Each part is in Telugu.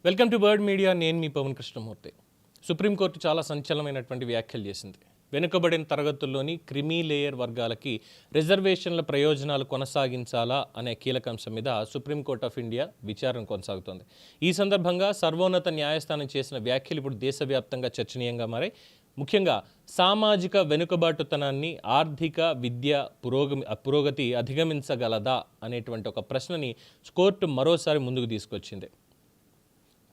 Welcome to bird media. నేను మీ పవన్ కృష్ణమూర్తి. సుప్రీంకోర్టు చాలా సంచలనమైనటువంటి వ్యాఖ్యలు చేసింది. వెనుకబడిన తరగతుల్లోని క్రిమీ లేయర్ వర్గాలకి రిజర్వేషన్ల ప్రయోజనాలు కొనసాగించాలా అనే కీలక అంశం మీద సుప్రీంకోర్టు ఆఫ్ ఇండియా విచారణ కొనసాగుతోంది. ఈ సందర్భంగా సర్వోన్నత న్యాయస్థానం చేసిన వ్యాఖ్యలు ఇప్పుడు దేశవ్యాప్తంగా చర్చనీయంగా మారాయి. ముఖ్యంగా సామాజిక వెనుకబాటుతనాన్ని ఆర్థిక విద్య పురోగతి అధిగమించగలదా అనేటువంటి ఒక ప్రశ్నని కోర్టు మరోసారి ముందుకు తీసుకొచ్చింది.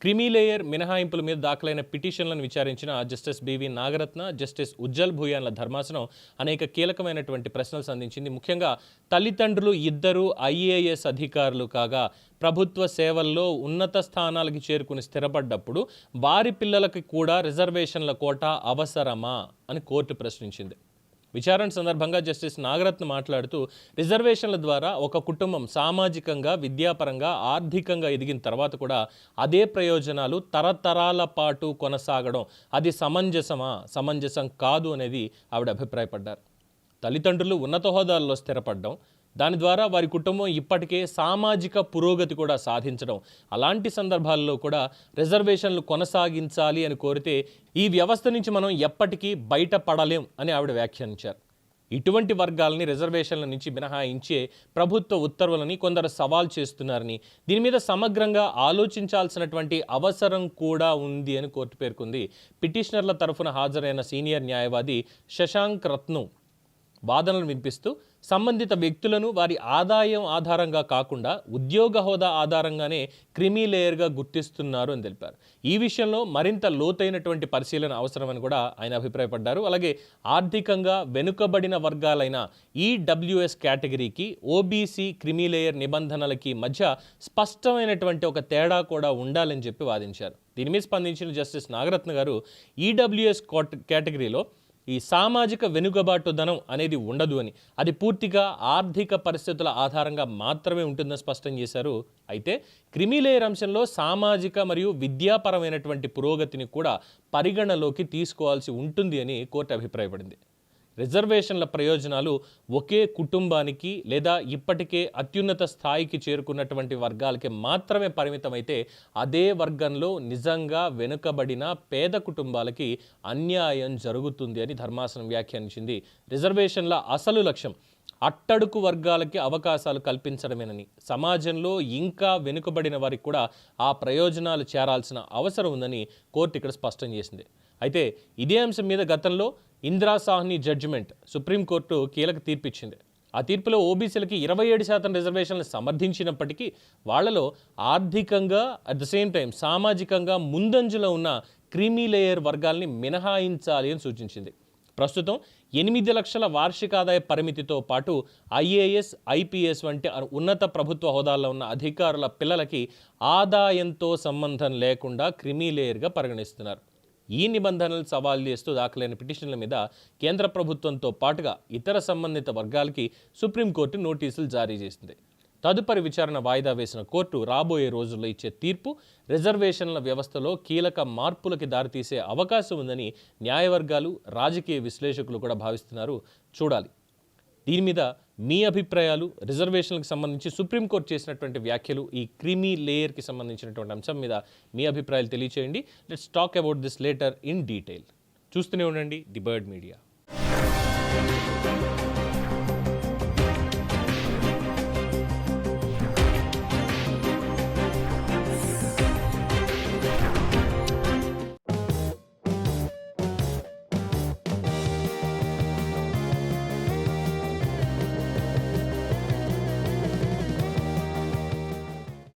క్రిమీ లేయర్ మినహాయింపుల మీద దాఖలైన పిటిషన్లను విచారించిన Justice BV Nagarathna, Justice Ujjal భూయాన్ల ధర్మాసనం అనేక కీలకమైనటువంటి ప్రశ్నలు సంధించింది. ముఖ్యంగా తల్లిదండ్రులు ఇద్దరు ఐఏఎస్ అధికారులు కాగా ప్రభుత్వ సేవల్లో ఉన్నత స్థానాలకి చేరుకుని స్థిరపడ్డప్పుడు వారి పిల్లలకి కూడా రిజర్వేషన్ల కోటా అవసరమా అని కోర్టు ప్రశ్నించింది. విచారణ సందర్భంగా జస్టిస్ నాగరత్న మాట్లాడుతూ, రిజర్వేషన్ల ద్వారా ఒక కుటుంబం సామాజికంగా, విద్యాపరంగా, ఆర్థికంగా ఎదిగిన తర్వాత కూడా అదే ప్రయోజనాలు తరతరాల పాటు కొనసాగడం అది సమంజసం కాదు అనేది ఆవిడ అభిప్రాయపడ్డారు. తల్లిదండ్రులు ఉన్నత హోదాల్లో స్థిరపడడం, దాని ద్వారా వారి కుటుంబం ఇప్పటికే సామాజిక పురోగతి కూడా సాధించడం, అలాంటి సందర్భాల్లో కూడా రిజర్వేషన్లు కొనసాగించాలి అని కోరితే ఈ వ్యవస్థ నుంచి మనం ఎప్పటికీ బయటపడలేం అని ఆవిడ వ్యాఖ్యానించారు. ఇటువంటి వర్గాలని రిజర్వేషన్ల నుంచి మినహాయించే ప్రభుత్వ ఉత్తర్వులని కొందరు సవాల్ చేస్తున్నారని, దీని మీద సమగ్రంగా ఆలోచించాల్సినటువంటి అవసరం కూడా ఉంది అని కోర్టు పేర్కొంది. పిటిషనర్ల తరఫున హాజరైన సీనియర్ న్యాయవాది శశాంక్ రత్ను వాదనలు వినిపిస్తూ, సంబంధిత వ్యక్తులను వారి ఆదాయం ఆధారంగా కాకుండా ఉద్యోగ హోదా ఆధారంగానే క్రిమీ లేయర్గా గుర్తిస్తున్నారు అని తెలిపారు. ఈ విషయంలో మరింత లోతైనటువంటి పరిశీలన అవసరమని కూడా ఆయన అభిప్రాయపడ్డారు. అలాగే ఆర్థికంగా వెనుకబడిన వర్గాలైన ఈడబ్ల్యూఎస్ కేటగిరీకి ఓబీసీ క్రిమీ లేయర్ నిబంధనలకి మధ్య స్పష్టమైనటువంటి ఒక తేడా కూడా ఉండాలని చెప్పి వాదించారు. దీని మీద స్పందించిన జస్టిస్ నాగరత్న గారు, ఈడబ్ల్యూఎస్ కేటగిరీలో ఈ సామాజిక వెనుకబాటుదనం అనేది ఉండదు అని, అది పూర్తిగా ఆర్థిక పరిస్థితుల ఆధారంగా మాత్రమే ఉంటుందని స్పష్టం చేశారు. అయితే క్రిమీ లేయర్ అంశంలో సామాజిక మరియు విద్యాపరమైనటువంటి పురోగతిని కూడా పరిగణలోకి తీసుకోవాల్సి ఉంటుంది అని కోర్టు అభిప్రాయపడింది. రిజర్వేషన్ల ప్రయోజనాలు ఒకే కుటుంబానికి లేదా ఇప్పటికే అత్యున్నత స్థాయికి చేరుకున్నటువంటి వర్గాలకి మాత్రమే పరిమితమైతే అదే వర్గంలో నిజంగా వెనుకబడిన పేద కుటుంబాలకి అన్యాయం జరుగుతుంది అని ధర్మాసనం వ్యాఖ్యానించింది. రిజర్వేషన్ల అసలు లక్ష్యం అట్టడుగు వర్గాలకి అవకాశాలు కల్పించడమేనని, సమాజంలో ఇంకా వెనుకబడిన వారికి కూడా ఆ ప్రయోజనాలు చేరాల్సిన అవసరం ఉందని కోర్టు ఇక్కడ స్పష్టం చేసింది. అయితే ఇదే అంశం మీద గతంలో ఇందిరా సాహ్ని జడ్జిమెంట్ సుప్రీంకోర్టు కీలక తీర్పిచ్చింది. ఆ తీర్పులో ఓబీసీలకి 27% రిజర్వేషన్లు సమర్థించినప్పటికీ వాళ్లలో ఆర్థికంగా అట్ ద సేమ్ టైం సామాజికంగా ముందంజలో ఉన్న క్రిమీ లేయర్ వర్గాల్ని మినహాయించాలి అని సూచించింది. ప్రస్తుతం 8 లక్షల వార్షిక ఆదాయ పరిమితితో పాటు ఐఏఎస్, ఐపీఎస్ వంటి ఉన్నత ప్రభుత్వ హోదాల్లో ఉన్న అధికారుల పిల్లలకి ఆదాయంతో సంబంధం లేకుండా క్రిమీ లేయర్గా పరిగణిస్తున్నారు. ఈ నిబంధనలు సవాల్ చేస్తూ దాఖలైన పిటిషన్ల మీద కేంద్ర ప్రభుత్వంతో పాటుగా ఇతర సంబంధిత వర్గాలకి సుప్రీంకోర్టు నోటీసులు జారీ చేసింది. తదుపరి విచారణ వాయిదా వేసిన కోర్టు రాబోయే రోజుల్లో ఇచ్చే తీర్పు రిజర్వేషన్ల వ్యవస్థలో కీలక మార్పులకి దారితీసే అవకాశం ఉందని న్యాయవర్గాలు, రాజకీయ విశ్లేషకులు కూడా భావిస్తున్నారు. చూడాలి. దీని మీద మీ అభిప్రాయాలు, రిజర్వేషన్లకు సంబంధించి సుప్రీంకోర్టు చేసినటువంటి వ్యాఖ్యలు, ఈ క్రిమీ లేయర్కి సంబంధించినటువంటి అంశం మీద మీ అభిప్రాయాలు తెలియచేయండి. Let's talk about this later in detail. చూస్తూనే ఉండండి ది బర్డ్ మీడియా.